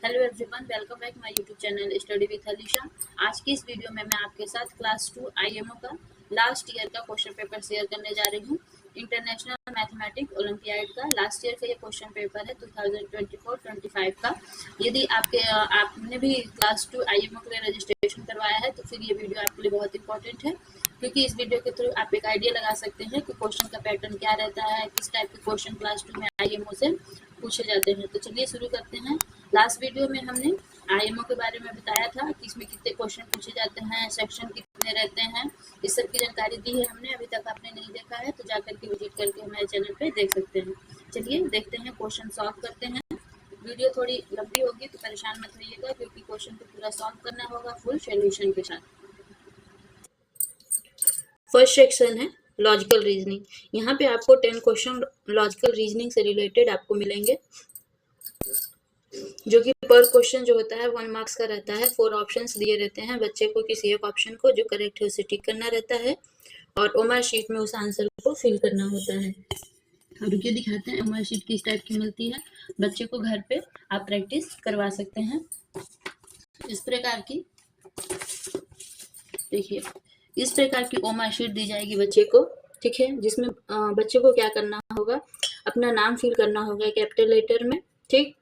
Hello everyone, welcome back my YouTube channel study with Alisha. आज की इस वीडियो में मैं आपके साथ क्लास 2 आईएमओ का लास्ट ईयर का क्वेश्चन पेपर शेयर करने जा रही हूँ। इंटरनेशनल मैथमेटिक्स ओलंपियाड का लास्ट ईयर का ये क्वेश्चन पेपर है 2024-25 का। यदि आपने भी क्लास 2 आईएमओ के लिए रजिस्ट्रेशन करवाया है तो फिर ये वीडियो आपके लिए बहुत इंपॉर्टेंट है, क्योंकि इस वीडियो के थ्रू आप एक आइडिया लगा सकते हैं कि क्वेश्चन का पैटर्न क्या रहता है, किस टाइप के क्वेश्चन क्लास 2 में आईएमओ से पूछे जाते हैं। तो चलिए शुरू करते हैं। लास्ट वीडियो में हमने आईएमओ के बारे में बताया था कि इसमें कितने क्वेश्चन पूछे जाते हैं, सेक्शन कितने रहते हैं, इस सब की जानकारी दी है हमने। अभी तक आपने नहीं देखा है तो जाकर के विजिट करके हमारे चैनल पे देख सकते हैं। चलिए देखते हैं, क्वेश्चन सॉल्व करते हैं। वीडियो थोड़ी लंबी होगी तो परेशान मत होइएगा, क्योंकि क्वेश्चन को पूरा सॉल्व करना होगा फुल सॉल्यूशन के साथ। फर्स्ट सेक्शन है लॉजिकल रीजनिंग। यहाँ पे आपको 10 क्वेश्चन लॉजिकल रीजनिंग से रिलेटेड आपको मिलेंगे, जो कि पर क्वेश्चन जो होता है 1 मार्क्स का रहता है। 4 ऑप्शंस दिए रहते हैं, बच्चे को किसी एक ऑप्शन को जो करेक्ट है उसे टिक करना रहता है और ओमर शीट में उस आंसर को फिल करना होता है। रुकिए दिखाते हैं ओमर शीट किस टाइप की मिलती है। बच्चे को घर पे आप प्रैक्टिस करवा सकते हैं। इस प्रकार की देखिए, इस प्रकार की ओमर शीट दी जाएगी बच्चे को, ठीक है, जिसमें बच्चे को क्या करना होगा, अपना नाम फिल करना होगा कैपिटल लेटर में, ठीक।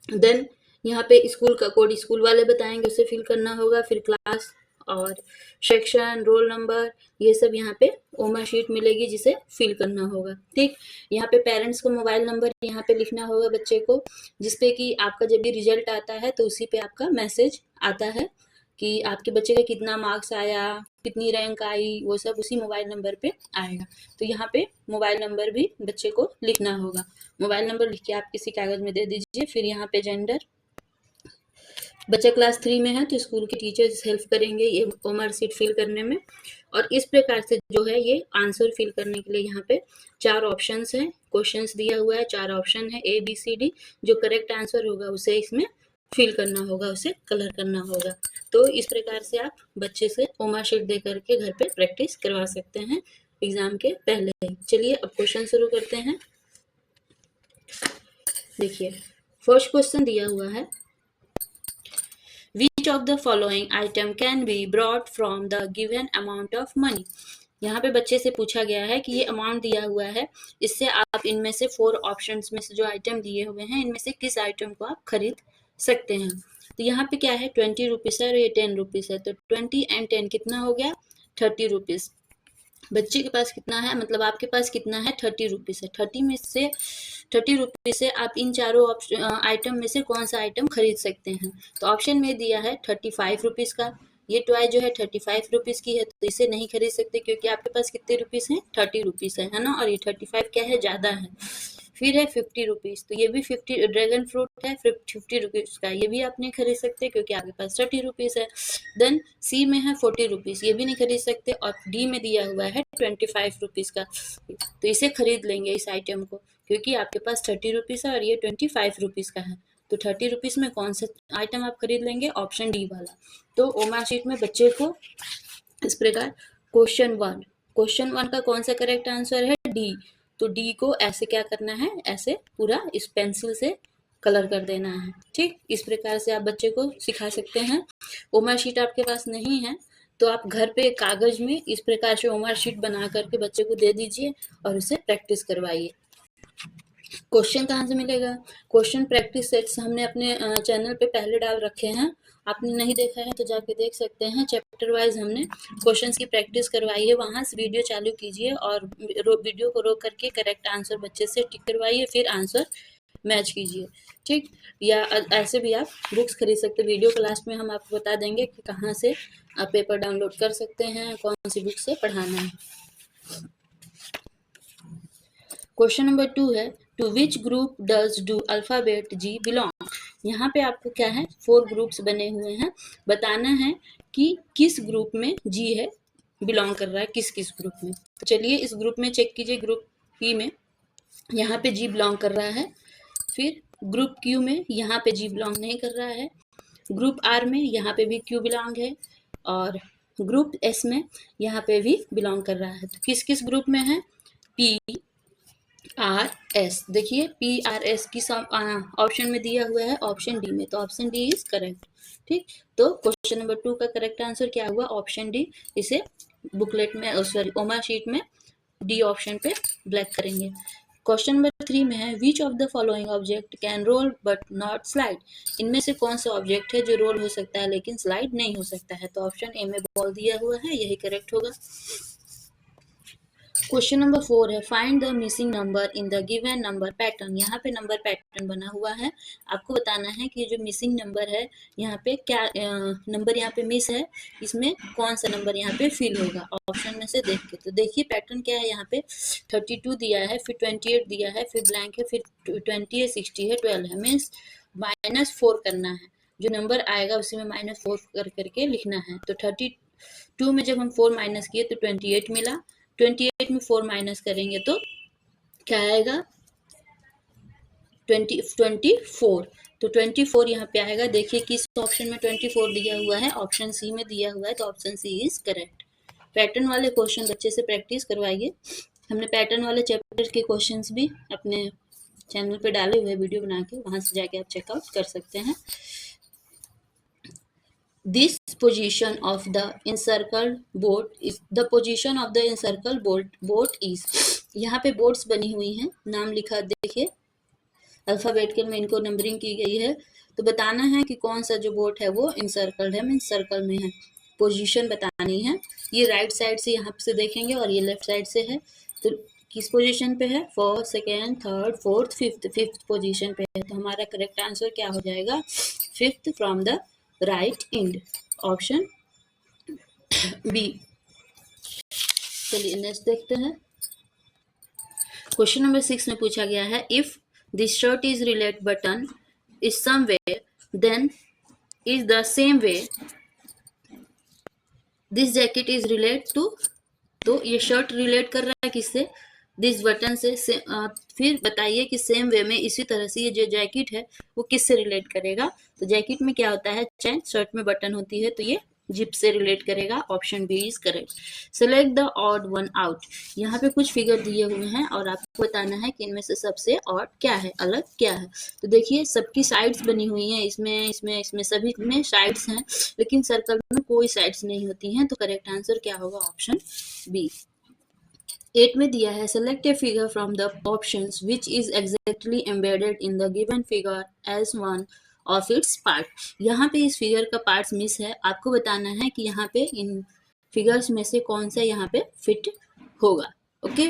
देन यहाँ पे स्कूल का कोड स्कूल वाले बताएंगे, उसे फिल करना होगा। फिर क्लास और सेक्शन, रोल नंबर, ये सब यहाँ पे ओमर शीट मिलेगी जिसे फिल करना होगा, ठीक। यहाँ पे पेरेंट्स का मोबाइल नंबर यहाँ पे लिखना होगा बच्चे को, जिसपे कि आपका जब भी रिजल्ट आता है तो उसी पे आपका मैसेज आता है कि आपके बच्चे का कितना मार्क्स आया, कितनी रैंक आई, वो सब उसी मोबाइल नंबर पे आएगा। तो यहाँ पे मोबाइल नंबर भी बच्चे को लिखना होगा। मोबाइल नंबर लिख के आप किसी कागज में दे दीजिए। फिर यहाँ पे जेंडर, बच्चा क्लास 3 में है तो स्कूल के टीचर्स हेल्प करेंगे ये ओमर शीट फिल करने में। और इस प्रकार से जो है ये आंसर फिल करने के लिए यहाँ पे 4 ऑप्शंस हैं, क्वेश्चंस दिया हुआ है, 4 ऑप्शन है ABCD। जो करेक्ट आंसर होगा उसे इसमें फिल करना होगा, उसे कलर करना होगा। तो इस प्रकार से आप बच्चे से ओमर शीट दे करके घर पे प्रैक्टिस करवा सकते हैं एग्जाम के पहले ही। चलिए अब क्वेश्चन शुरू करते हैं। देखिए फर्स्ट क्वेश्चन दिया हुआ है, Which of the following item can be brought from the given amount of money? यहाँ पे बच्चे से पूछा गया है कि ये अमाउंट दिया हुआ है, इससे आप इनमें से 4 ऑप्शंस में से जो आइटम दिए हुए हैं इनमें से किस आइटम को आप खरीद सकते हैं। तो यहाँ पे क्या है, 20 रुपीज़ है और ये 10 रुपीज़ है, तो 20 एंड 10 कितना हो गया, 30 रुपीज़। बच्चे के पास कितना है, मतलब आपके पास कितना है, 30 रुपीज़ है। 30 रुपीज़ से आप इन चारों आइटम में से कौन सा आइटम खरीद सकते हैं। तो ऑप्शन में दिया है 35 रुपीज़ का। ये टॉय जो है 35 रुपीज़ की है, तो इसे नहीं खरीद सकते क्योंकि आपके पास कितने रुपीज़ हैं, 30 रुपीज़ है ना, और ये 35 क्या है, ज़्यादा है। फिर है 50 रुपीज़, तो ये भी 50 ड्रैगन फ्रूट है 50 रुपीज़ का, ये भी आप नहीं खरीद सकते क्योंकि आपके पास 30 रुपीज़ है। देन सी में है 40 रुपीज़, ये भी नहीं खरीद सकते। और डी में दिया हुआ है 25 रुपीज़ का, तो इसे खरीद लेंगे इस आइटम को, क्योंकि आपके पास 30 रुपीज़ है और ये 25 रुपीज़ का है। तो 30 रुपीज़ में कौन सा आइटम आप खरीद लेंगे, ऑप्शन डी वाला। तो ओमर शीट में बच्चे को इस प्रकार क्वेश्चन 1 का कौन सा करेक्ट आंसर है, डी। तो डी को ऐसे क्या करना है, ऐसे पूरा इस पेंसिल से कलर कर देना है, ठीक। इस प्रकार से आप बच्चे को सिखा सकते हैं। ओमर शीट आपके पास नहीं है तो आप घर पे कागज में इस प्रकार से ओमर शीट बना करके बच्चे को दे दीजिए और उसे प्रैक्टिस करवाइए। क्वेश्चन कहाँ से मिलेगा, क्वेश्चन प्रैक्टिस सेट्स हमने अपने चैनल पे पहले डाल रखे हैं, आपने नहीं देखा है तो जाके देख सकते हैं। चैप्टर वाइज हमने क्वेश्चंस की प्रैक्टिस करवाई है, वहां से वीडियो चालू कीजिए और वीडियो को रोक करके करेक्ट आंसर बच्चे से टिक करवाइए, फिर आंसर मैच कीजिए, ठीक। या ऐसे भी आप बुक्स खरीद सकते हैं। वीडियो के लास्ट में हम आपको बता देंगे कि कहाँ से आप पेपर डाउनलोड कर सकते हैं, कौन सी बुक से पढ़ाना है। क्वेश्चन नंबर 2 है, to which group does do alphabet G belong. यहाँ पे आपको क्या है, 4 ग्रुप्स बने हुए हैं, बताना है कि किस ग्रुप में G है, बिलोंग कर रहा है किस किस ग्रुप में। तो चलिए इस ग्रुप में चेक कीजिए, ग्रुप P में यहाँ पे G बिलोंग कर रहा है। फिर ग्रुप Q में यहाँ पे G बिलोंग नहीं कर रहा है। ग्रुप R में यहाँ पे भी Q बिलोंग है और ग्रुप S में यहाँ पे भी बिलोंग कर रहा है। तो किस किस ग्रुप में है, P, PRS, देखिए PRS की ऑप्शन में दिया हुआ है ऑप्शन डी में, तो ऑप्शन डी इज करेक्ट। ठीक, तो क्वेश्चन नंबर 2 का करेक्ट आंसर क्या हुआ? Option D. इसे बुकलेट में सॉरी ओमा शीट में डी ऑप्शन पे ब्लैक करेंगे। क्वेश्चन नंबर 3 में है which of the following object can roll but not slide, इनमें से कौन सा ऑब्जेक्ट है जो रोल हो सकता है लेकिन स्लाइड नहीं हो सकता है? तो ऑप्शन ए में बॉल दिया हुआ है, यही करेक्ट होगा। क्वेश्चन नंबर 4 है find the missing number in the given number pattern, यहाँ पे नंबर पैटर्न बना हुआ है, आपको बताना है कि जो मिसिंग नंबर है यहाँ पे क्या नंबर यहाँ पे मिस है, इसमें कौन सा नंबर यहाँ पे फिल होगा ऑप्शन में से देख के। तो देखिए पैटर्न क्या है, यहाँ पे 32 दिया है, फिर 28 दिया है, फिर ब्लैंक है, फिर 20 है, 60 है, 12 है, मीन्स -4 करना है, जो नंबर आएगा उसी में -4 कर करके लिखना है। तो 32 में जब हम 4 माइनस किए तो 28 मिला, 28 में 4 माइनस करेंगे तो क्या आएगा 24, तो 24 यहाँ पे आएगा। देखिए किस ऑप्शन में 24 दिया हुआ है, ऑप्शन सी में दिया हुआ है, तो option C is correct. Pattern वाले क्वेश्चन अच्छे से प्रैक्टिस करवाइए, हमने पैटर्न वाले चैप्टर के क्वेश्चंस भी अपने चैनल पे डाले हुए वीडियो बना के, वहां से जाके आप चेकआउट कर सकते हैं। This position of the encircled boat is the position of the encircled boat is, यहाँ पे बोट्स बनी हुई हैं, नाम लिखा देखिए अल्फाबेटिकल में इनको नंबरिंग की गई है, तो बताना है कि कौन सा जो बोट है वो इंसर्कल्ड है, मीन्स सर्कल में है, पोजीशन बतानी है। ये राइट साइड से यहाँ से देखेंगे और ये लेफ्ट साइड से है, तो किस पोजीशन पे है? First, second, third, fourth, fifth position पे है, तो हमारा करेक्ट आंसर क्या हो जाएगा? Fifth from the right end, option B. चलिए नेक्स्ट देखते हैं। क्वेश्चन नंबर 6 में पूछा गया है if this shirt is relate button is somewhere then is the same way this jacket is relate to, तो ये शर्ट रिलेट कर रहा है किससे? दिस बटन से, फिर बताइए कि सेम वे में इसी तरह से ये जो जैकेट है वो किससे रिलेट करेगा? तो जैकेट में क्या होता है? चैन, शर्ट में बटन होती है, तो ये जिप से रिलेट करेगा, option B is correct. Select the odd one out, यहाँ पे कुछ फिगर दिए हुए हैं और आपको बताना है कि इनमें से सबसे ऑड क्या है, अलग क्या है। तो देखिए सबकी साइड्स बनी हुई हैं, इसमें सभी में साइड्स हैं, लेकिन सर्कल में कोई साइड्स नहीं होती हैं, तो करेक्ट आंसर क्या होगा? Option B. 8 में दिया है select a figure from the options which is exactly embedded in the given figure as one of its part, यहाँ पे इस फिगर का पार्ट्स मिस है, आपको बताना है कि यहाँ पे इन फिगर्स में से कौन सा यहाँ पे फिट होगा। ओके,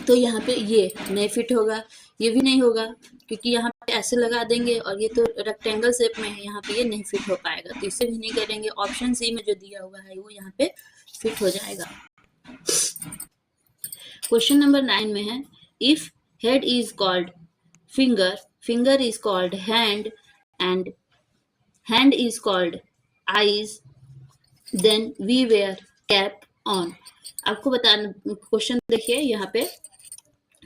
तो यहाँ पे ये नहीं फिट होगा, ये भी नहीं होगा, क्योंकि यहाँ पे ऐसे लगा देंगे और ये तो रेक्टेंगल शेप में है, यहाँ पे ये नहीं फिट हो पाएगा, तो इसे भी नहीं करेंगे। ऑप्शन सी में जो दिया हुआ है वो यहाँ पे फिट हो जाएगा। क्वेश्चन नंबर 9 में है if head is called finger, finger is called hand and hand is called eyes then we wear cap on, आपको बताना। क्वेश्चन देखिए यहाँ पे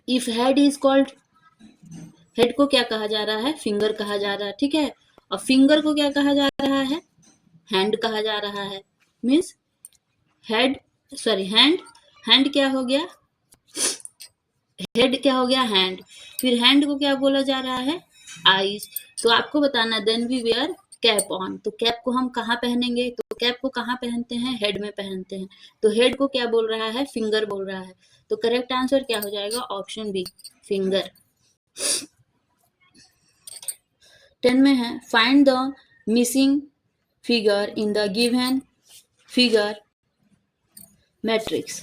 if head is called, head को क्या कहा जा रहा है? फिंगर कहा जा रहा है, ठीक है, और फिंगर को क्या कहा जा रहा है? हैंड कहा जा रहा है, means head sorry hand, hand क्या हो गया? हेड क्या हो गया? हैंड, फिर हैंड को क्या बोला जा रहा है? आईज, तो आपको बताना then we wear cap on, तो कैप को हम कहाँ पहनेंगे? तो कैप को कहाँ पहनते हैं? हेड में पहनते हैं, तो हेड को क्या बोल रहा है? फिंगर बोल रहा है, तो करेक्ट आंसर क्या हो जाएगा? Option B finger. 10 में है find the missing figure in the given figure matrix,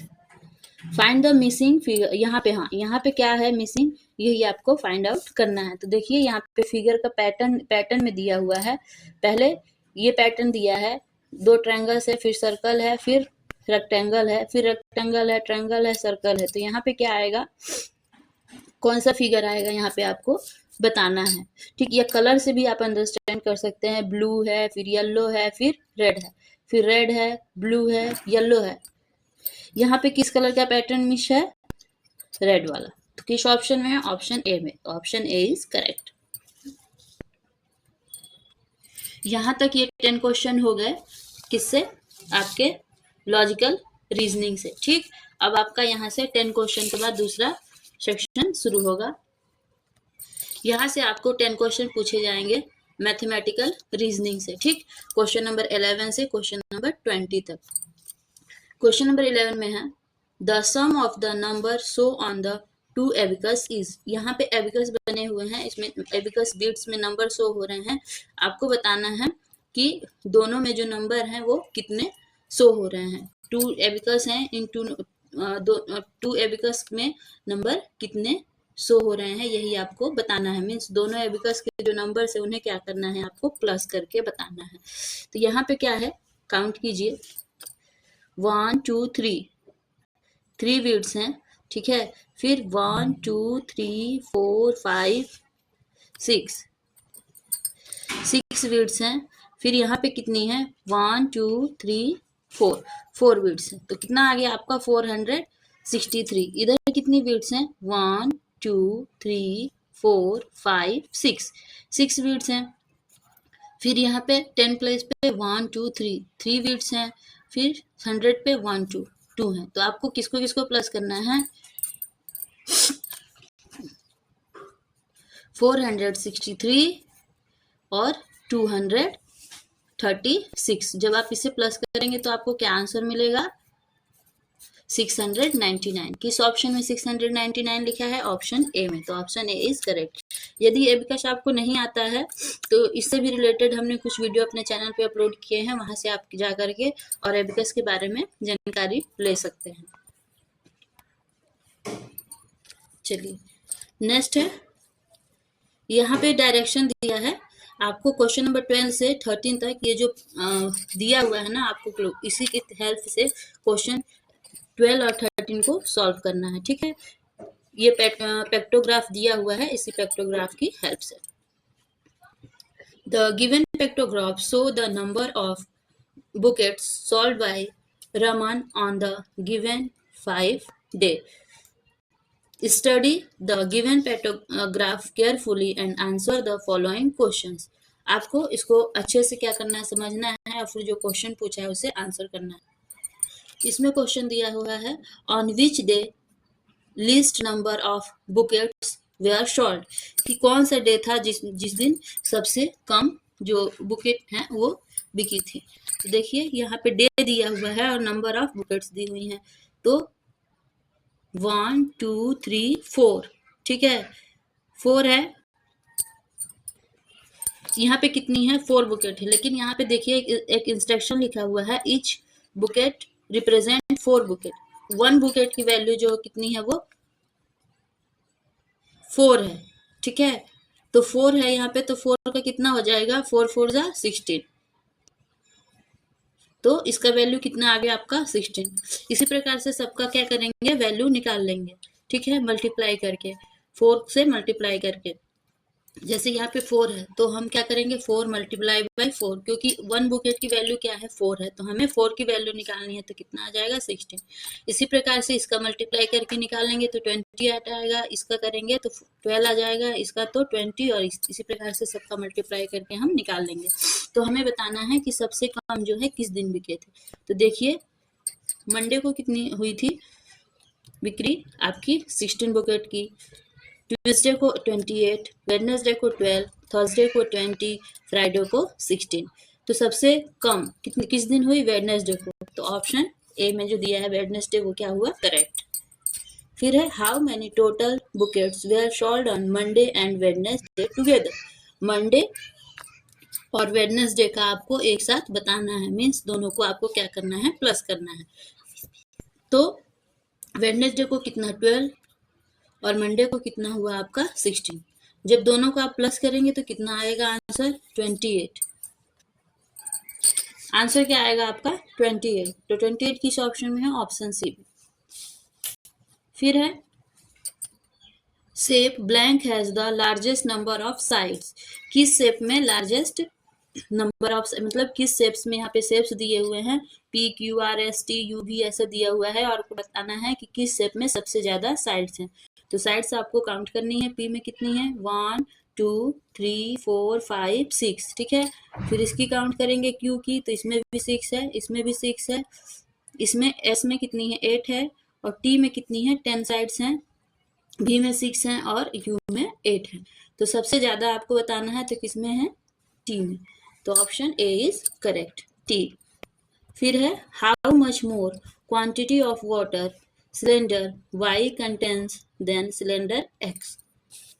find the missing figure, यहाँ पे हाँ यहाँ पे क्या है मिसिंग, यही आपको फाइंड आउट करना है। तो देखिए यहाँ पे फिगर का पैटर्न में दिया हुआ है, पहले ये पैटर्न दिया है, 2 ट्रायंगल्स है, फिर सर्कल है, फिर रेक्टेंगल है, फिर रेक्टेंगल है, ट्रायंगल है, सर्कल है, तो यहाँ पे क्या आएगा? कौन सा फिगर आएगा यहाँ पे आपको बताना है। ठीक, ये कलर से भी आप अंडरस्टैंड कर सकते हैं, ब्लू है, फिर येलो है, फिर रेड है, फिर रेड है, ब्लू है, येलो है, यहाँ पे किस कलर का पैटर्न मिस है? रेड वाला, तो किस ऑप्शन में है? ऑप्शन ए में, तो ऑप्शन ए इज करेक्ट। यहाँ तक ये 10 क्वेश्चन हो गए, किससे? आपके लॉजिकल रीजनिंग से। ठीक, अब आपका यहाँ से 10 क्वेश्चन के बाद दूसरा सेक्शन शुरू होगा। यहाँ से आपको 10 क्वेश्चन पूछे जाएंगे मैथमेटिकल रीजनिंग से, ठीक। क्वेश्चन नंबर 11 से क्वेश्चन नंबर 20 तक। क्वेश्चन नंबर 11 में है the sum of the number show on the two abacus is. यहाँ पे एबिकस बने हुए हैं, इसमें एबिकस बीट्स में नंबर शो हो रहे हैं। आपको बताना है कि दोनों में जो नंबर हैं वो कितने शो हो रहे हैं। टू एबिकस हैं, इन टू एबिकस में नंबर कितने शो हो रहे हैं, यही आपको बताना है। मीन्स दोनों एबिकस के जो नंबर है उन्हें क्या करना है, आपको प्लस करके बताना है। तो यहाँ पे क्या है, काउंट कीजिए। 1 2 3 बीट्स हैं, ठीक है। फिर 1 2 3 4 5 6 बीट्स हैं। फिर यहाँ पे कितनी है, 1 2 3 4 बीट्स हैं। तो कितना आ गया आपका 463। इधर कितनी बीट्स हैं, 1 2 3 4 5 6 बीट्स हैं। फिर यहाँ पे 10 प्लेस पे 1 2 3 बीट्स हैं। फिर 100 पे 1 2 2 है। तो आपको किसको किसको प्लस करना है, 463 और 236। जब आप इसे प्लस करेंगे तो आपको क्या आंसर मिलेगा, 699। किस ऑप्शन में 699 लिखा है, ऑप्शन ए में। तो ऑप्शन ए इज करेक्ट। यदि एबिकस आपको नहीं आता है तो इससे भी रिलेटेड हमने कुछ वीडियो अपने चैनल पे अपलोड किए हैं, वहां से आप जा करके और एबिकस के बारे में जानकारी ले सकते हैं। चलिए नेक्स्ट है, यहाँ पे डायरेक्शन दिया है आपको क्वेश्चन नंबर 12 से 13 तक। ये जो दिया हुआ है ना आपको, इसी की हेल्प से क्वेश्चन 12 और 13 को सॉल्व करना है, ठीक है। ये पेक्टोग्राफ दिया हुआ है, इसी पेक्टोग्राफ की हेल्प से। The given pictograph show the number of buckets solve by Raman on the given 5 day. Study the given paragraph carefully and answer the following questions. आपको इसको अच्छे से क्या करना है, समझना है और फिर जो क्वेश्चन पूछा है उसे आंसर करना है। इसमें क्वेश्चन दिया हुआ है on which day least number of bouquets were sold, कि कौन सा डे था जिस दिन सबसे कम जो बुकेट हैं वो बिकी थी। तो देखिए यहाँ पे डे दिया हुआ है और नंबर ऑफ बुकेट्स दी हुई हैं। तो 1 2 3 4, ठीक है, 4 है। यहाँ पे कितनी है, 4 बुकेट है। लेकिन यहाँ पे देखिए एक इंस्ट्रक्शन लिखा हुआ है, each bouquet represent 4 bouquet. 1 bouquet की वैल्यू जो कितनी है वो 4 है, ठीक है। तो 4 है यहाँ पे, तो 4 का कितना हो जाएगा, 4 4 जा 16। तो इसका वैल्यू कितना आ गया आपका 16। इसी प्रकार से सबका क्या करेंगे, वैल्यू निकाल लेंगे, ठीक है, मल्टीप्लाई करके, 4 से मल्टीप्लाई करके। जैसे यहाँ पे 4 है तो हम क्या करेंगे, 4 मल्टीप्लाई बाई 4, क्योंकि 1 बुकेट की वैल्यू क्या है 4 है, तो हमें 4 की वैल्यू निकालनी है। तो कितना आ जाएगा 16। इसी प्रकार से इसका मल्टीप्लाई करके निकालेंगे तो 20 आ जाएगा, इसका करेंगे तो 12 आ जाएगा, इसका तो 20, और इसी प्रकार से सबका मल्टीप्लाई करके हम निकाल लेंगे। तो हमें बताना है कि सबसे कम जो है किस दिन बिके थे। तो देखिए मंडे को कितनी हुई थी बिक्री आपकी, 16 बुकेट की। ट्यूसडे को 28, वेडनेसडे को 12, थर्सडे को 20, फ्राइडे को 16। तो सबसे कम किस दिन हुई, वेडनेसडे को। तो ऑप्शन ए में जो दिया है वेडनेसडे, वो क्या हुआ, करेक्ट। फिर है how many total bouquets were sold on Monday and Wednesday together. Monday और वेडनेसडे का आपको एक साथ बताना है, मीन्स दोनों को आपको क्या करना है, प्लस करना है। तो वेडनेसडे को कितना 12 और मंडे को कितना हुआ आपका 16। जब दोनों को आप प्लस करेंगे तो कितना आएगा आंसर, 28। आंसर क्या आएगा आपका 28। तो 28 किस ऑप्शन में है, ऑप्शन सी। फिर है shape blank has the largest number of sides. किस शेप में लार्जेस्ट नंबर ऑफ, मतलब किस शेप्स में, यहाँ पे शेप्स दिए हुए हैं P Q R S T U V ऐसा दिया हुआ है, और बताना है कि किस शेप में सबसे ज्यादा साइड्स हैं। तो साइड्स आपको काउंट करनी है। P में कितनी है, 1 2 3 4 5 6, ठीक है। फिर इसकी काउंट करेंगे Q की, तो इसमें भी 6 है, इसमें भी 6 है, इसमें S में कितनी है 8 है, और T में कितनी है 10 साइड्स हैं, बी में 6 है और यू में 8 है। तो सबसे ज़्यादा आपको बताना है तो किस में है, टी में। तो option A is correct, T. फिर है how much more quantity of water cylinder Y contains than cylinder X.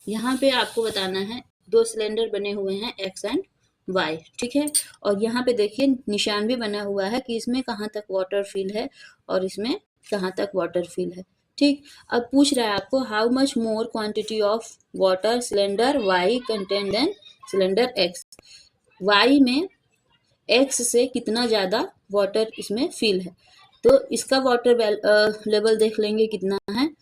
यहाँ पे आपको बताना है, दो सिलेंडर बने हुए हैं एक्स एंड वाई, ठीक है। और यहाँ पे देखिए निशान भी बना हुआ है कि इसमें कहाँ तक वाटर फिल है और इसमें कहाँ तक वाटर फिल है, ठीक। अब पूछ रहा है आपको how much more quantity of water cylinder Y contain than cylinder X. Y में एक्स से कितना ज़्यादा वाटर इसमें फिल है, तो इसका वाटर लेवल देख लेंगे कितना है,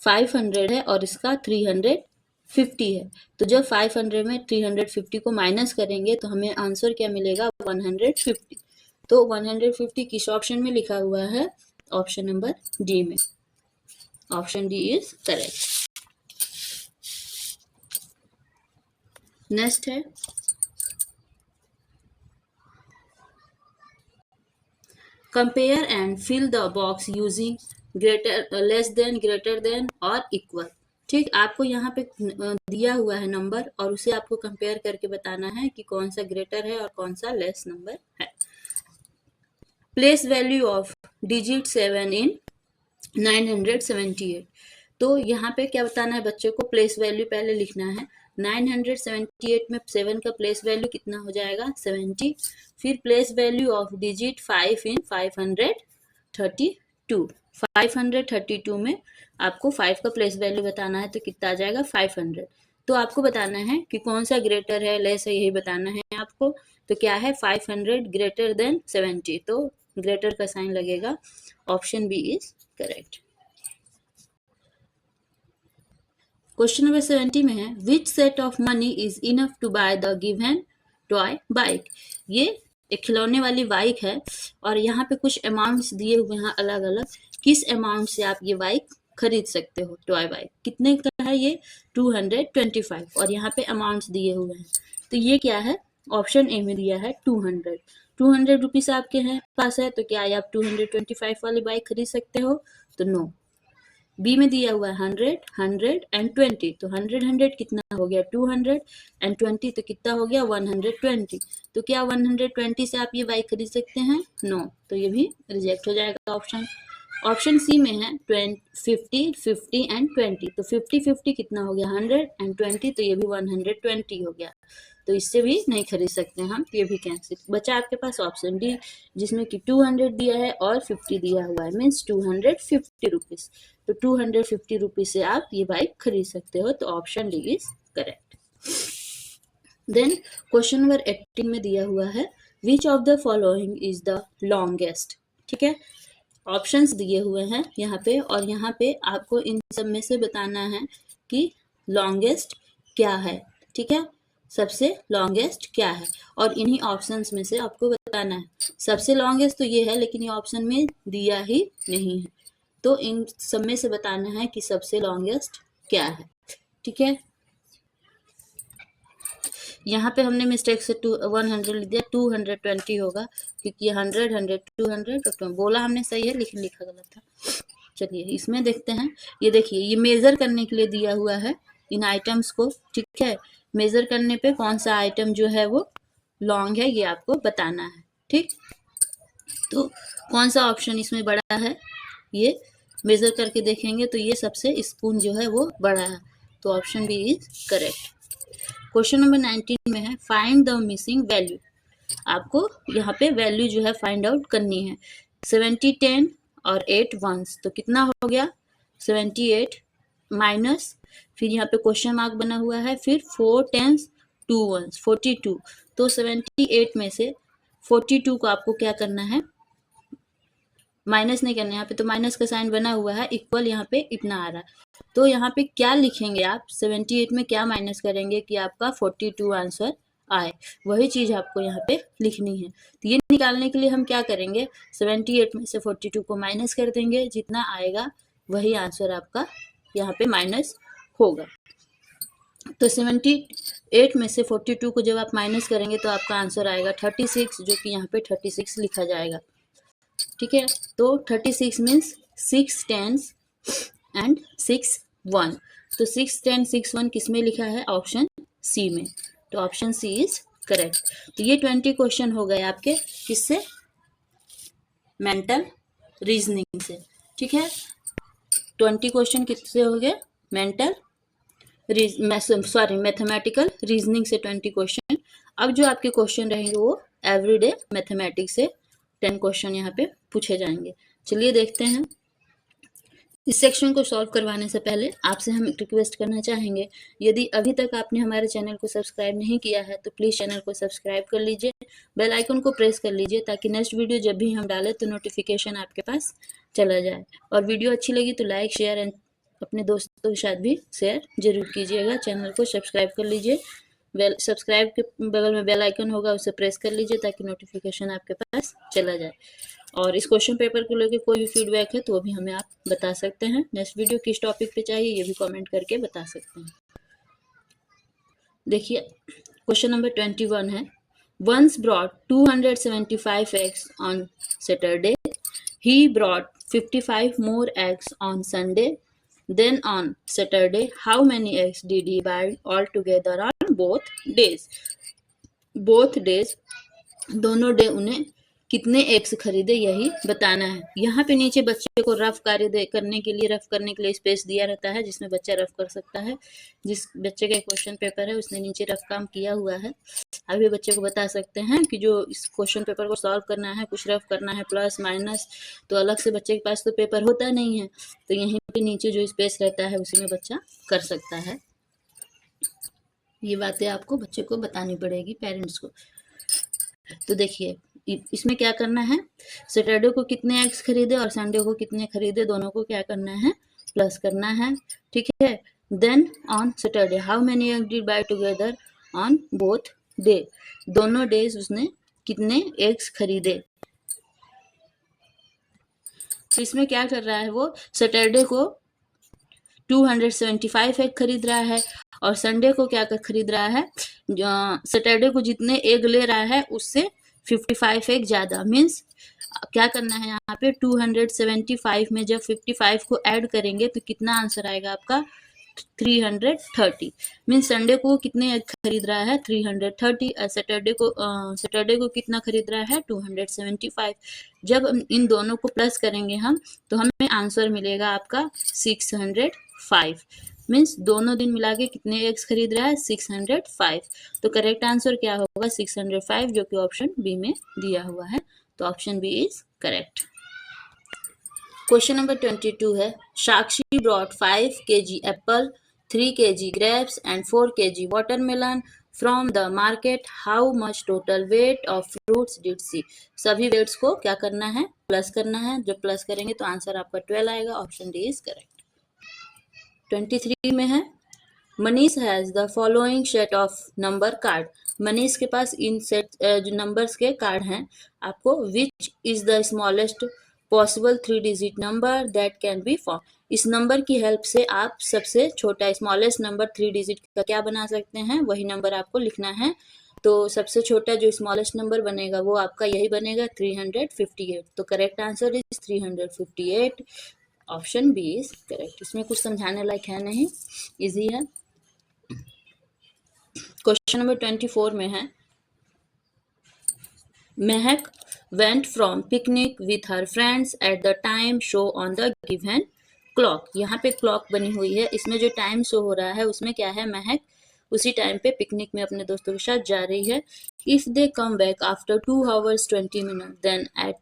500 है और इसका 350 है। तो जब 500 में 350 को माइनस करेंगे तो हमें आंसर क्या मिलेगा, 150। तो 150 किस ऑप्शन में लिखा हुआ है, ऑप्शन नंबर डी में। Option D is correct. Next है compare and fill the box using greater less than greater than और इक्वल, ठीक। आपको यहाँ पे दिया हुआ है नंबर और उसे आपको कंपेयर करके बताना है कि कौन सा ग्रेटर है और कौन सा लेस नंबर है। प्लेस वैल्यू ऑफ डिजिट 7 इन 978। तो यहाँ पे क्या बताना है बच्चों को, प्लेस वैल्यू पहले लिखना है। 978 में 7 का प्लेस वैल्यू कितना हो जाएगा, 70। फिर प्लेस वैल्यू ऑफ डिजिट 5 इन 532। 532 में आपको 5 का प्लेस वैल्यू बताना है तो कितना आ जाएगा, 500। तो आपको बताना है कि कौन सा ग्रेटर है लेस है, यही बताना है आपको। तो क्या है, 500 ग्रेटर देन 70, तो ग्रेटर का साइन लगेगा। Option B is correct. Question number 70 में है which set of money is enough to buy the given toy bike. ये एक खिलौने वाली बाइक है और यहाँ पे कुछ अमाउंट्स दिए हुए हैं अलग अलग, किस अमाउंट से आप ये बाइक खरीद सकते हो। टॉय बाइक कितने का है ये, 225, और यहाँ पे अमाउंट्स दिए हुए हैं। तो ये क्या है, ऑप्शन ए में दिया है 200। 200 रुपीज आपके हैं पास है, तो क्या आप 225 वाली बाइक खरीद सकते हो, तो नो। बी में दिया हुआ है 100, 100 एंड 20, तो 100 100 कितना हो गया, 200 एंड 20 तो कितना हो गया, 120। तो क्या 120 से आप ये बाइक खरीद सकते हैं, नो। तो ये भी रिजेक्ट हो जाएगा ऑप्शन। ऑप्शन सी में है 50, 50 एंड 20, तो 50 50 कितना हो गया, 100 एंड 20, तो ये भी 120 हो गया। तो इससे भी नहीं खरीद सकते हम, तो ये भी कैंसिल। बचा आपके पास ऑप्शन डी जिसमें कि 200 दिया है और 50 दिया हुआ है, मीन्स 250 रुपीज। तो 250 रुपीज से आप ये बाइक खरीद सकते हो, तो option D is correct. Then question number 18 में दिया हुआ है which of the following is the longest, ठीक है। ऑप्शंस दिए हुए हैं यहाँ पे और यहाँ पे आपको इन सब में से बताना है कि लॉन्गेस्ट क्या है, ठीक है। सबसे लॉन्गेस्ट क्या है और इन्हीं ऑप्शंस में से आपको बताना है। सबसे लॉन्गेस्ट तो ये है लेकिन ये ऑप्शन में दिया ही नहीं है, तो इन सब में से बताना है कि सबसे लॉन्गेस्ट क्या है, ठीक है। यहाँ पे हमने मिस्टेक से 100 लिख दिया, 220 होगा क्योंकि 100 100 200 बोला हमने सही है लेकिन लिखा गलत था। चलिए इसमें देखते हैं, ये देखिए ये मेजर करने के लिए दिया हुआ है इन आइटम्स को, ठीक है। मेजर करने पे कौन सा आइटम जो है वो लॉन्ग है ये आपको बताना है, ठीक। तो कौन सा ऑप्शन इसमें बड़ा है, ये मेजर करके देखेंगे तो ये सबसे स्पून जो है वो बड़ा है, तो option B is correct. Question number 19 में है फाइंड द मिसिंग वैल्यू। आपको यहाँ पे वैल्यू जो है फाइंड आउट करनी है। 70 10 और 8 वंस, तो कितना हो गया 78 माइनस, फिर यहाँ पे क्वेश्चन मार्क बना हुआ है, फिर 4 10 2 वंस 42। तो 78 में से 42 को आपको क्या करना है, माइनस नहीं करना है, यहाँ पे तो माइनस का साइन बना हुआ है, इक्वल यहाँ पे इतना आ रहा है। तो यहाँ पे क्या लिखेंगे आप, 78 में क्या माइनस करेंगे कि आपका 42 आंसर आए, वही चीज आपको यहाँ पे लिखनी है। तो ये निकालने के लिए हम क्या करेंगे, 78 में से 42 को माइनस कर देंगे, जितना आएगा वही आंसर आपका यहाँ पे माइनस होगा। तो 78 में से 42 को जब आप माइनस करेंगे तो आपका आंसर आएगा 36, जो कि यहाँ पे 36 लिखा जाएगा, ठीक है। तो 36 मीन्स 6 10s एंड 6 1, तो 6, 10, 6, 1 किस में लिखा है? ऑप्शन सी में। तो ऑप्शन सी इज करेक्ट। तो ये 20 क्वेश्चन हो गए आपके किससे? मेंटल रीजनिंग से। ठीक है, 20 क्वेश्चन किससे हो गए? मेंटल मैथमेटिकल रीजनिंग से 20 क्वेश्चन। अब जो आपके क्वेश्चन रहेंगे वो एवरीडे मैथमेटिक्स से 10 क्वेश्चन यहाँ पे पूछे जाएंगे। चलिए देखते हैं। इस सेक्शन को सॉल्व करवाने से पहले आपसे हम एक रिक्वेस्ट करना चाहेंगे, यदि अभी तक आपने हमारे चैनल को सब्सक्राइब नहीं किया है तो प्लीज़ चैनल को सब्सक्राइब कर लीजिए, बेल आइकन को प्रेस कर लीजिए ताकि नेक्स्ट वीडियो जब भी हम डालें तो नोटिफिकेशन आपके पास चला जाए। और वीडियो अच्छी लगी तो लाइक, शेयर एंड अपने दोस्तों के साथ भी शेयर जरूर कीजिएगा। चैनल को सब्सक्राइब कर लीजिए, सब्सक्राइब के बगल में बेल आइकन होगा उसे प्रेस कर लीजिए ताकि नोटिफिकेशन आपके पास चला जाए। और इस क्वेश्चन पेपर को लेकर कोई भी फीडबैक है तो वो भी हमें आप बता सकते हैं। नेक्स्ट वीडियो किस टॉपिक पे चाहिए ये भी कमेंट करके बता सकते हैं। देखिए क्वेश्चन नंबर 21 है, once brought 275 eggs on Saturday. He brought 55 more eggs on Sunday. Then on Saturday, how many eggs did he buy altogether on both days? Both days, दोनों डे उन्हें कितने एग्स खरीदे यही बताना है। यहाँ पे नीचे बच्चे को रफ कार्य करने के लिए स्पेस दिया रहता है जिसमें बच्चा रफ कर सकता है। जिस बच्चे का क्वेश्चन पेपर है उसने नीचे रफ काम किया हुआ है। अभी बच्चे को बता सकते हैं कि जो इस क्वेश्चन पेपर को सॉल्व करना है, कुछ रफ करना है, प्लस माइनस, तो अलग से बच्चे के पास तो पेपर होता नहीं है, तो यहीं पे नीचे जो स्पेस रहता है उसी में बच्चा कर सकता है। ये बातें आपको बच्चे को बतानी पड़ेगी, पेरेंट्स को। तो देखिए इसमें क्या करना है, सैटरडे को कितने एग्स खरीदे और संडे को कितने खरीदे, दोनों को क्या करना है? प्लस करना है। ठीक है, then on Saturday how many egg did buy together on both day, दोनों डेज उसने कितने एग्स खरीदे। तो इसमें क्या कर रहा है वो, सैटरडे को 275 एग खरीद रहा है और संडे को क्या कर खरीद रहा है, सैटरडे को जितने एग ले रहा है उससे 55 एग ज़्यादा। मीन्स क्या करना है यहाँ पे, 275 में जब 55 को ऐड करेंगे तो कितना आंसर आएगा आपका? 330। मीन्स संडे को कितने एग खरीद रहा है? 330। सैटरडे को कितना खरीद रहा है? 275। जब इन दोनों को प्लस करेंगे हम तो हमें आंसर मिलेगा आपका 605। मीन्स दोनों दिन मिला के कितने एग्स खरीद रहा है? 605। तो करेक्ट आंसर क्या होगा? 605, जो कि ऑप्शन बी में दिया हुआ है। तो option B is correct. Question number 22 है, Sakshi brought 5 kg apple, 3 kg grapes and 4 kg watermelon from the market. How much total weight of fruits did she? सभी वेट्स को क्या करना है? प्लस करना है। जब प्लस करेंगे तो आंसर आपका 12 आएगा। Option D is correct. 23 में है, Manish has the following set of number card. Manish के पास इन सेट जो नंबर्स के कार्ड हैं। आपको which is the smallest possible 3 digit number that can be form. इस नंबर की हेल्प से आप सबसे छोटा स्मॉलेस्ट नंबर 3 डिजिट का क्या बना सकते हैं, वही नंबर आपको लिखना है। तो सबसे छोटा जो स्मॉलेस्ट नंबर बनेगा वो आपका यही बनेगा 358। तो correct answer is 358। Option B is correct. इसमें कुछ समझाने लायक है नहीं, इजी है। क्वेश्चन नंबर 24 में है, महक went from picnic with her friends at the time show on the given clock। यहाँ पे क्लॉक बनी हुई है, इसमें जो टाइम शो हो रहा है उसमें क्या है, महक उसी टाइम पे पिकनिक में अपने दोस्तों के साथ जा रही है। If they come back after 2 hours 20 minutes then at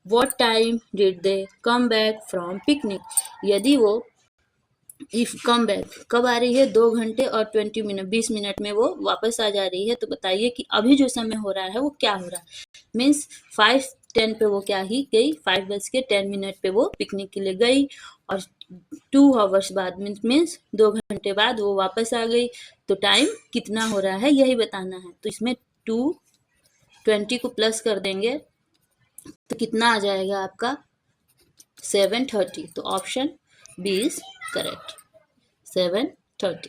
what time did they come back from picnic. यदि वो इफ कम बैक कब आ रही है, 2 घंटे और 20 मिनट 20 मिनट में वो वापस आ जा रही है, तो बताइए कि अभी जो समय हो रहा है वो क्या हो रहा है। मीन्स 5:10 पे वो क्या ही गई, 5:10 पे वो पिकनिक के लिए गई और 2 hours बाद मीन्स 2 घंटे बाद वो वापस आ गई। तो टाइम कितना हो रहा है यही बताना है। तो इसमें 220 को प्लस कर देंगे तो कितना आ जाएगा आपका 7:30। तो option B is correct, 7:30।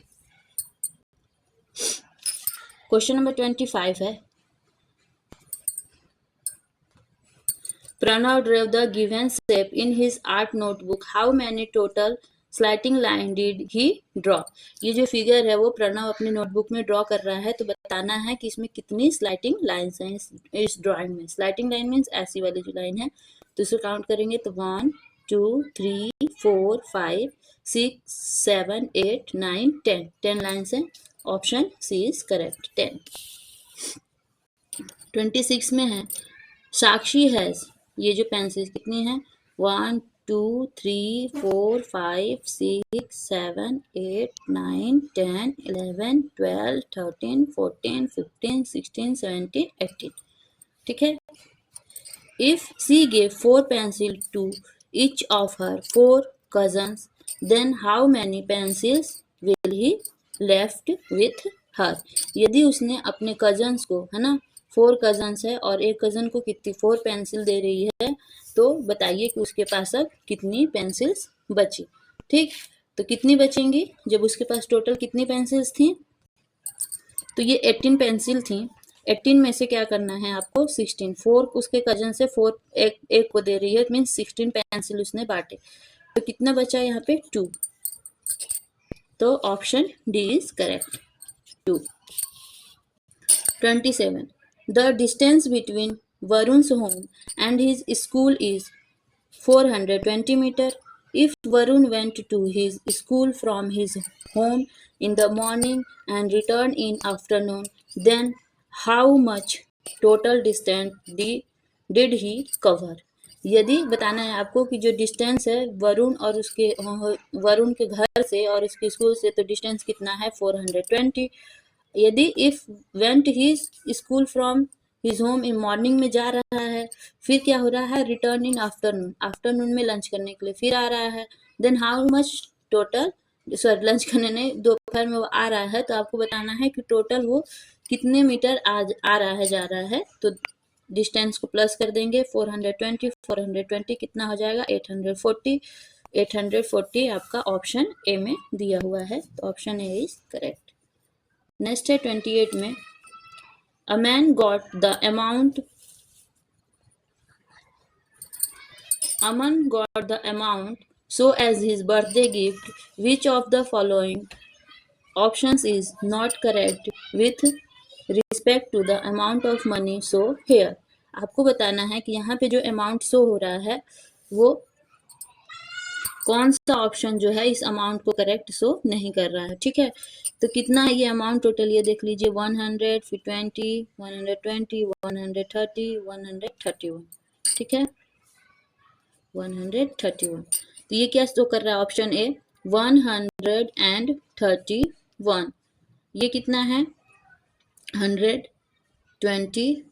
Question number 25 है, Pranav drew the given shape in his art notebook. How many total slanting line did he draw. ये जो फिगर है वो प्रणव अपनी नोटबुक में ड्रॉ कर रहा है, तो बताना है कि इसमें कितनी स्लाइटिंग लाइन्स हैं इस ड्राइंग में। स्लाइटिंग लाइन मीन्स ऐसी वाली जो लाइन है, तो इसे काउंट करेंगे तो 1 2 3 4 5 6 7 8 9 10 10 लाइन्स हैं। Option C is correct 10। 26 में है साक्षी हैज, ये जो पेंसिल कितनी है 1 2 3 4 5 6 7 8 9 10 11 12 13 14 15 16 17 18। ठीक है। If she gave 4 pencils to each of her 4 cousins, then how many pencils will he left with her? यदि उसने अपने कजन्स को, है ना, 4 कजन्स है और एक कजन को कितनी 4 पेंसिल दे रही है, तो बताइए कि उसके पास अब कितनी पेंसिल्स बची। ठीक, तो कितनी बचेंगी जब उसके पास टोटल कितनी पेंसिल्स थी, तो ये 18 पेंसिल थी। 18 में से क्या करना है आपको 16, 4 उसके कजन से 4 एक को दे रही है, मीन्स 16 पेंसिल उसने बांटे, तो कितना बचा यहाँ पे 2, तो option D is correct 2। 27 the distance between Varun's home and his school is 420 meter. If Varun went to his school from his home in the morning and returned in afternoon, then how much total distance did he cover? यदि बताना है आपको कि जो distance है वरुण के घर से और उसके स्कूल से, तो डिस्टेंस कितना है 420। यदि if went his school from his home in morning में जा रहा है, फिर क्या हो रहा है रिटर्न इन आफ्टरनून, आफ्टरनून में लंच करने के लिए फिर आ रहा है, then how much total, sorry lunch करने नहीं, दोपहर में वो आ रहा है, तो आपको बताना है कि टोटल वो कितने मीटर आ रहा है जा रहा है, तो डिस्टेंस को प्लस कर देंगे 420 कितना हो जाएगा 840। 840 आपका ऑप्शन ए में दिया हुआ है, तो option A is correct. Next है 28 में A man got the amount so as his birthday gift. Which of the following options is not correct with respect to the amount of money so here? आपको बताना है कि यहाँ पे जो amount show हो रहा है वो कौन सा ऑप्शन जो है इस अमाउंट को करेक्ट शो नहीं कर रहा है। ठीक है, तो कितना है ये अमाउंट टोटल, ये देख लीजिए 100, फिर 20, 120, 130, 131। ठीक है 131, तो ये क्या शो कर रहा है ऑप्शन ए 131। ये कितना है 120,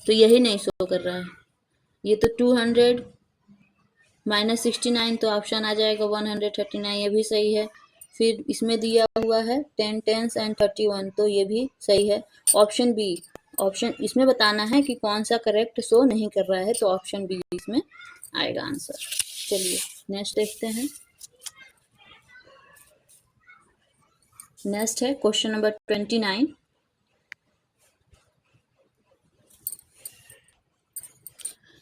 तो यही नहीं शो कर रहा है। ये तो 200 -69, तो ऑप्शन आ जाएगा 139, ये भी सही है। फिर इसमें दिया हुआ है 10 10s and 31, तो ये भी सही है। ऑप्शन बी, ऑप्शन इसमें बताना है कि कौन सा करेक्ट शो नहीं कर रहा है, तो ऑप्शन बी इसमें आएगा आंसर। चलिए नेक्स्ट देखते हैं। नेक्स्ट है question number 29।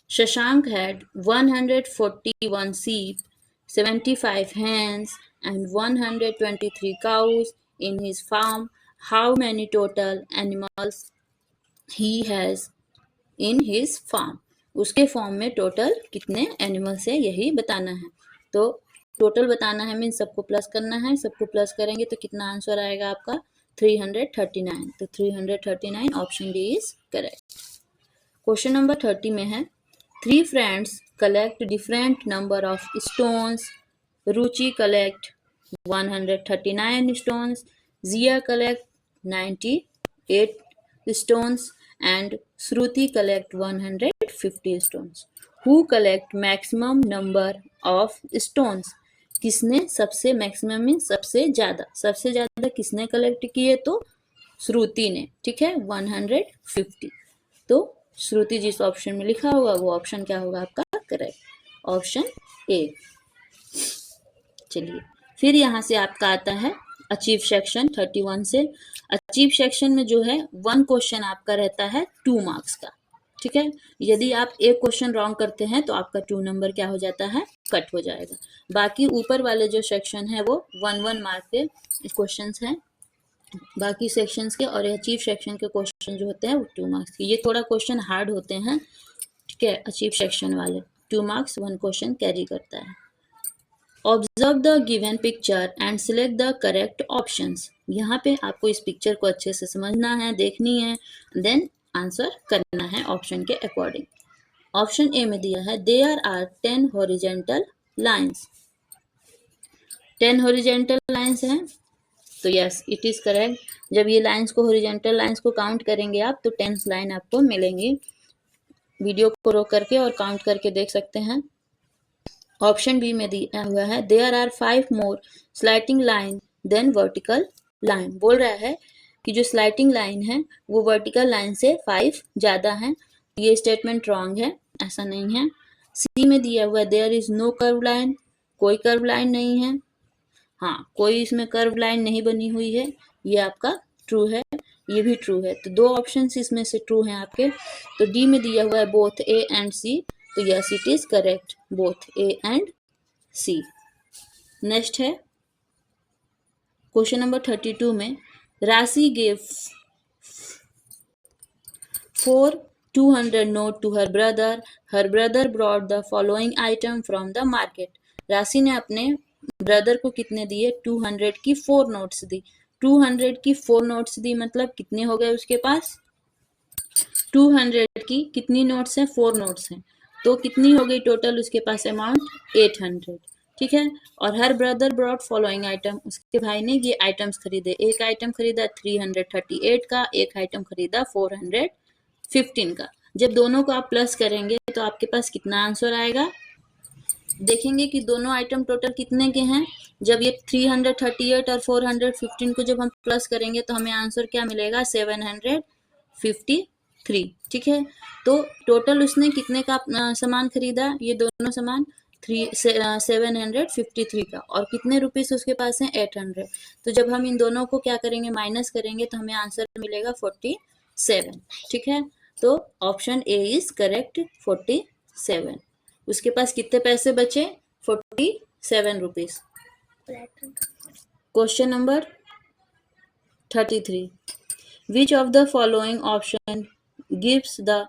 Shashank had 141 sheep, 75 hens, and 123 cows in his farm. How many total animals he has in his farm? उसके फॉर्म में टोटल कितने एनिमल्स है यही बताना है। तो टोटल बताना है मीन्स सबको प्लस करना है, सबको प्लस करेंगे तो कितना आंसर आएगा आपका 339। तो 339 option D is correct. Question number 30 में है 3 friends collect different number of stones. Ruchi collect 139 stones, Zia collect 98 stones, and Shruti collect 150 stones. Who collect maximum number of stones? किसने सबसे मैक्सिमम में सबसे ज़्यादा किसने कलेक्ट किए, तो श्रुति ने। ठीक है 150, तो श्रुति जिस ऑप्शन में लिखा होगा वो ऑप्शन क्या होगा आपका करेक्ट, ऑप्शन ए। चलिए फिर यहाँ से आपका आता है अचीव सेक्शन 31 से। अचीव सेक्शन में जो है 1 क्वेश्चन आपका रहता है 2 मार्क्स का। ठीक है। यदि आप एक क्वेश्चन रॉन्ग करते हैं तो आपका 2 नंबर क्या हो जाता है, कट हो जाएगा। बाकी ऊपर वाले जो सेक्शन है वो 1 मार्क के क्वेश्चंस हैं बाकी सेक्शंस के, और अचीव सेक्शन के क्वेश्चन जो होते हैं वो 2 मार्क्स के। ये थोड़ा क्वेश्चन हार्ड होते हैं, ठीक है। अचीव सेक्शन वाले 2 मार्क्स 1 क्वेश्चन कैरी करता है। Observe the given picture and select the correct options. यहाँ पे आपको इस पिक्चर को अच्छे से समझना है, देखनी है, देन आंसर करना है ऑप्शन के अकॉर्डिंग। ऑप्शन ए में दिया है there are 10 horizontal lines. 10 horizontal lines हैं, तो यस इट इज करेक्ट। जब ये लाइन्स को, हॉरिजेंटल लाइन्स को काउंट करेंगे आप तो 10 लाइन आपको मिलेंगी। वीडियो को रोक करके और काउंट करके देख सकते हैं। ऑप्शन बी में दिया हुआ है there are 5 more slanting line than vertical line. बोल रहा है कि जो स्लाइटिंग लाइन है वो वर्टिकल लाइन से 5 ज़्यादा है। ये स्टेटमेंट रॉन्ग है, ऐसा नहीं है। सी में दिया हुआ है there is no curve line, कोई कर्व लाइन नहीं है। हाँ, कोई इसमें कर्व लाइन नहीं बनी हुई है, ये आपका ट्रू है, ये भी ट्रू है। तो 2 ऑप्शन इसमें से ट्रू हैं आपके। तो डी में दिया हुआ है बोथ ए एंड सी, तो yes it is correct, both A and C. Next है क्वेश्चन नंबर 32 में Rashi gave 4 200 note to her brother brought the following item from the market. Rashi ने अपने ब्रदर को कितने दिए, 200 की 4 नोट्स दी। 200 की 4 नोट्स दी मतलब कितने हो गए उसके पास, 200 की कितनी नोट्स हैं, 4 नोट्स हैं, तो कितनी हो गई टोटल उसके पास अमाउंट, 800, ठीक है। और हर ब्रदर ब्रॉट फॉलोइंग आइटम, उसके भाई ने ये आइटम्स खरीदे। एक आइटम खरीदा 338 का, एक आइटम खरीदा 415 का। जब दोनों को आप प्लस करेंगे तो आपके पास कितना आंसर आएगा, देखेंगे कि दोनों आइटम टोटल कितने के हैं। जब ये 338 और 415 को जब हम प्लस करेंगे तो हमें आंसर क्या मिलेगा, 753, ठीक है। तो टोटल उसने कितने का सामान खरीदा, ये दोनों सामान 753 का, और कितने रुपीस उसके पास हैं, 800। तो जब हम इन दोनों को क्या करेंगे, माइनस करेंगे तो हमें आंसर मिलेगा 47, ठीक है। तो ऑप्शन ए इज करेक्ट, 47। उसके पास कितने पैसे बचे, 47 rupees. Question number 33 which of the following option gives the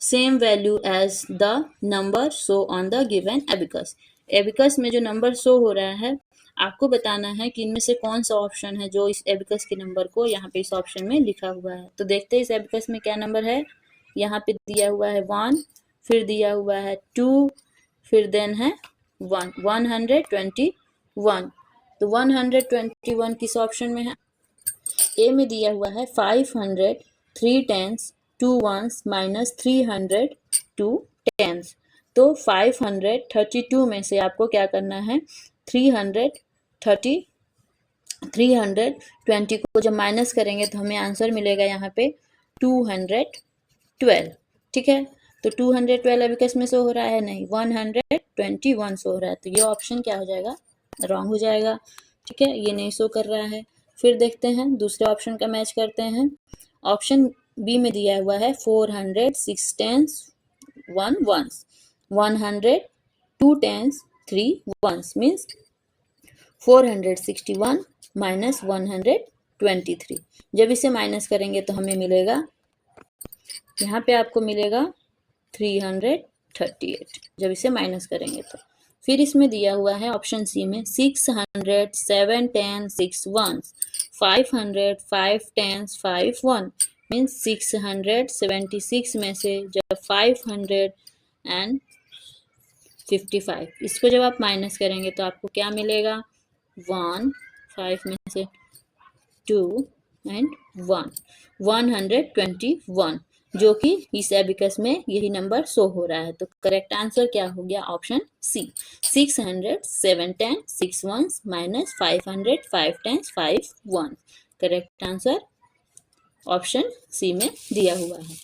same value as the number show on the given abacus. Abacus में जो नंबर शो हो रहा है आपको बताना है कि इनमें से कौन सा ऑप्शन है जो इस एबिकस के नंबर को यहाँ पे इस ऑप्शन में लिखा हुआ है। तो देखते हैं इस एबिकस में क्या नंबर है। यहाँ पे दिया हुआ है 1, फिर दिया हुआ है 2, फिर देन है 1, 121। तो 121 किस ऑप्शन में है, ए में दिया हुआ है 500 3 टेंस 2 वंस माइनस 300 2 टेंस। तो 532 में से आपको क्या करना है, 320 को जब माइनस करेंगे तो हमें आंसर मिलेगा यहाँ पे 212, ठीक है। तो 212 अभी किस में शो हो रहा है, नहीं 121 शो हो रहा है, तो ये ऑप्शन क्या हो जाएगा, रॉन्ग हो जाएगा, ठीक है। ये नहीं शो कर रहा है। फिर देखते हैं दूसरे ऑप्शन का मैच करते हैं। ऑप्शन बी में दिया हुआ है 400 6 tens 1 ones, 100 2 tens 3 ones, means 461 minus 123। जब इसे माइनस करेंगे तो हमें मिलेगा, यहाँ पे आपको मिलेगा 338 जब इसे माइनस करेंगे तो। फिर इसमें दिया हुआ है ऑप्शन सी में 600 7 10 6 वंस, 500 5 10 5 1, मीन्स 676 में से जब 555 इसको जब आप माइनस करेंगे तो आपको क्या मिलेगा, 1 5 में से 2 एंड 1, 121, जो कि इस एबिकस में यही नंबर शो हो रहा है। तो करेक्ट आंसर क्या हो गया, option C, 600 7 10 6 ones minus 500 5 10 5 1। Correct answer option C में दिया हुआ है।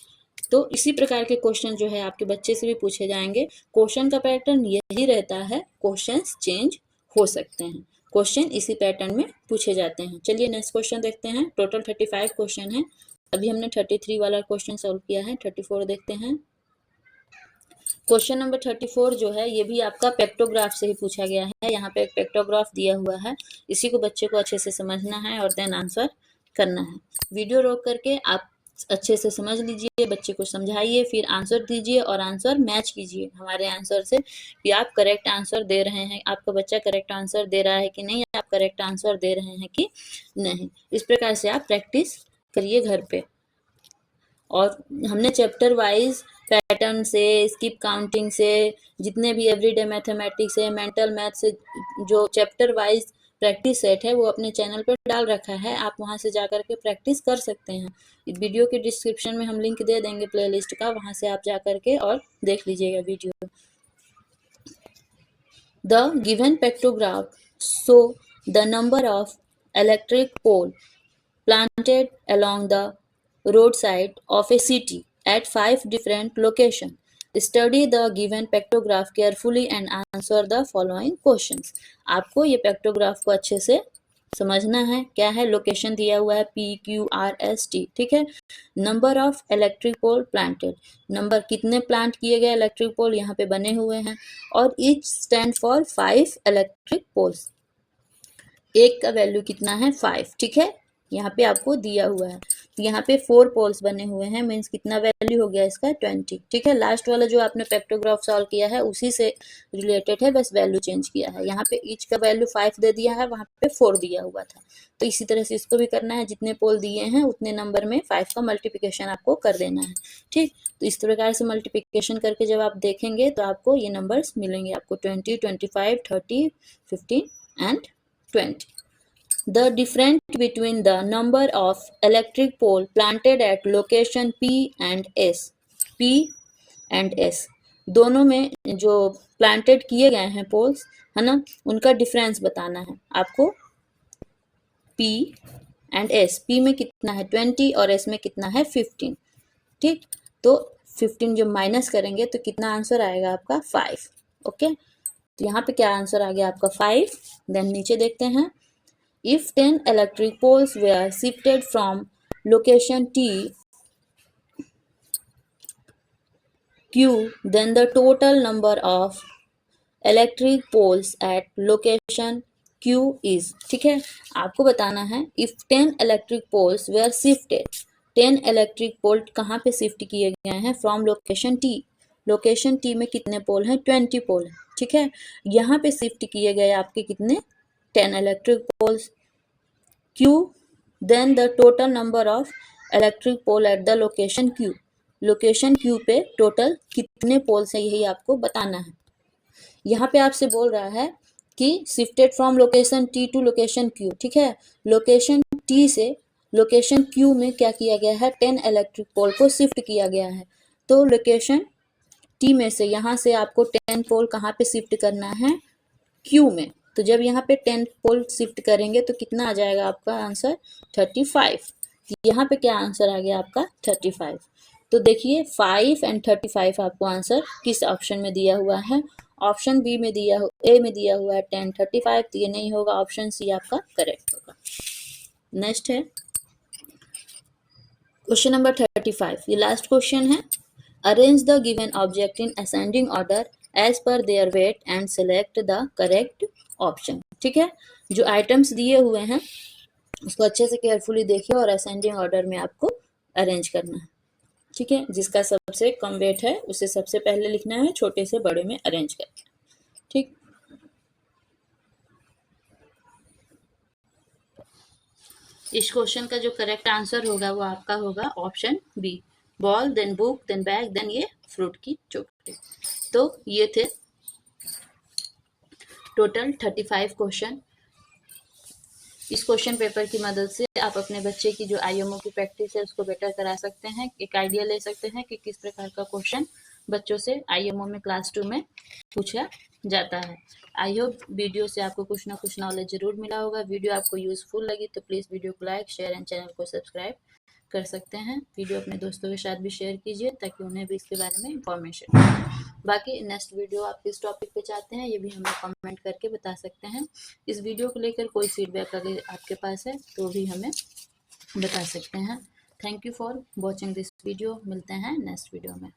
तो इसी प्रकार के क्वेश्चन जो है आपके बच्चे से भी पूछे जाएंगे। क्वेश्चन का पैटर्न यही रहता है, क्वेश्चंस चेंज हो सकते हैं, क्वेश्चन इसी पैटर्न में पूछे जाते हैं। चलिए नेक्स्ट क्वेश्चन देखते हैं। टोटल 35 क्वेश्चन है, अभी हमने 33 वाला क्वेश्चन सॉल्व किया है। 34 देखते हैं। क्वेश्चन नंबर 34 जो है ये भी आपका पेक्टोग्राफ से ही पूछा गया है। यहाँ पे एक पेक्टोग्राफ दिया हुआ है, इसी को बच्चे को अच्छे से समझना है और देन आंसर करना है। वीडियो रोक करके आप अच्छे से समझ लीजिए, बच्चे को समझाइए, फिर आंसर दीजिए और आंसर मैच कीजिए हमारे आंसर से कि आप करेक्ट आंसर दे रहे हैं, आपका बच्चा करेक्ट आंसर दे रहा है कि नहीं, आप करेक्ट आंसर दे रहे हैं कि नहीं। इस प्रकार से आप प्रैक्टिस करिए घर पे। और हमने चैप्टर वाइज पैटर्न से, स्किप काउंटिंग से, जितने भी एवरीडे मैथमेटिक्स है, मेंटल मैथ से जो चैप्टर वाइज प्रैक्टिस सेट है वो अपने चैनल पर डाल रखा है, आप वहां से जाकर के प्रैक्टिस कर सकते हैं। वीडियो के डिस्क्रिप्शन में हम लिंक दे देंगे प्लेलिस्ट का, वहां से आप जाकर के और देख लीजिएगा video. The given pictograph show the number of electric pole planted along the roadside of a city at 5 different locations. Study the given pictograph carefully and answer the following questions. आपको ये पेक्टोग्राफ को अच्छे से समझना है। क्या है? लोकेशन दिया हुआ है PQRST, ठीक है। Number of electric pole planted, number कितने प्लांट किए गए इलेक्ट्रिक पोल यहाँ पे बने हुए हैं। और each stand for 5 electric poles, एक का वैल्यू कितना है 5, ठीक है, यहाँ पे आपको दिया हुआ है। तो यहाँ पे 4 पोल्स बने हुए हैं, मीन्स कितना वैल्यू हो गया इसका 20, ठीक है। लास्ट वाला जो आपने पेक्टोग्राफ सॉल्व किया है उसी से रिलेटेड है, बस वैल्यू चेंज किया है। यहाँ पे ईच का वैल्यू 5 दे दिया है, वहाँ पे 4 दिया हुआ था। तो इसी तरह से इसको भी करना है, जितने पोल दिए हैं उतने नंबर में 5 का मल्टीप्लिकेशन आपको कर देना है, ठीक। तो इस प्रकार से मल्टीप्लिकेशन करके जब आप देखेंगे तो आपको ये नंबर्स मिलेंगे, आपको 20, 25, 30, 15 and 20। The difference between the number of electric pole planted at location P and S, P and S दोनों में जो प्लांटेड किए गए हैं पोल्स है ना, उनका डिफरेंस बताना है आपको। P एंड S, P में कितना है 20 और S में कितना है 15, ठीक। तो 15 जो माइनस करेंगे तो कितना आंसर आएगा आपका 5, ओके। तो यहाँ पे क्या आंसर आ गया आपका 5। देन नीचे देखते हैं, if 10 electric poles were shifted from location T Q, then the total number of electric poles at location Q is, ठीक है। आपको बताना है if 10 electric poles were shifted, 10 electric पोल कहाँ पे शिफ्ट किए गए हैं from location T, location T में कितने पोल हैं 20 पोल हैं, ठीक है। यहाँ पे शिफ्ट किए गए आपके कितने 10 electric poles. Q, then the total number of electric pole at the location Q, location Q पे टोटल कितने पोल्स है यही आपको बताना है। यहाँ पे आपसे बोल रहा है कि shifted from location T to location Q, ठीक है। लोकेशन T से लोकेशन Q में क्या किया गया है 10 इलेक्ट्रिक पोल को शिफ्ट किया गया है। तो लोकेशन T में से यहाँ से आपको 10 पोल कहाँ पे शिफ्ट करना है Q में। तो जब यहाँ पे 10 पोल शिफ्ट करेंगे तो कितना आ जाएगा आपका आंसर 35। यहाँ पे क्या आंसर आ गया आपका 35। तो देखिए 5 एंड 35 आपको आंसर किस ऑप्शन में दिया हुआ है, ऑप्शन बी में दिया ए में दिया हुआ है 10, 35, तो ये नहीं होगा, ऑप्शन सी आपका करेक्ट होगा। नेक्स्ट है क्वेश्चन नंबर 35, ये लास्ट क्वेश्चन है। Arrange the given object in ascending order as per their weight and select the correct option, ठीक है। जो आइटम्स दिए हुए हैं उसको अच्छे से केयरफुली देखिए और असेंडिंग ऑर्डर में आपको अरेंज करना है, ठीक है। जिसका सबसे कम वेट है उसे सबसे पहले लिखना है, छोटे से बड़े में अरेंज करना है, ठीक। इस क्वेश्चन का जो करेक्ट आंसर होगा वो आपका होगा option B, ball then book then bag then ये फ्रूट की चोटी। तो ये थे टोटल 35 क्वेश्चन। इस क्वेश्चन पेपर की मदद से आप अपने बच्चे की जो आईएमओ की प्रैक्टिस है उसको बेटर करा सकते हैं, एक आइडिया ले सकते हैं कि किस प्रकार का क्वेश्चन बच्चों से आईएमओ में क्लास 2 में पूछा जाता है। आई होप वीडियो से आपको कुछ ना कुछ नॉलेज जरूर मिला होगा। वीडियो आपको यूजफुल लगी तो प्लीज़ वीडियो को लाइक शेयर एंड चैनल को सब्सक्राइब कर सकते हैं। वीडियो अपने दोस्तों के साथ भी शेयर कीजिए ताकि उन्हें भी इसके बारे में इंफॉर्मेशन मिले। बाकी नेक्स्ट वीडियो आप किस टॉपिक पे चाहते हैं ये भी हमें कमेंट करके बता सकते हैं। इस वीडियो को लेकर कोई फीडबैक अगर आपके पास है तो भी हमें बता सकते हैं। Thank you for watching this video. मिलते हैं नेक्स्ट वीडियो में।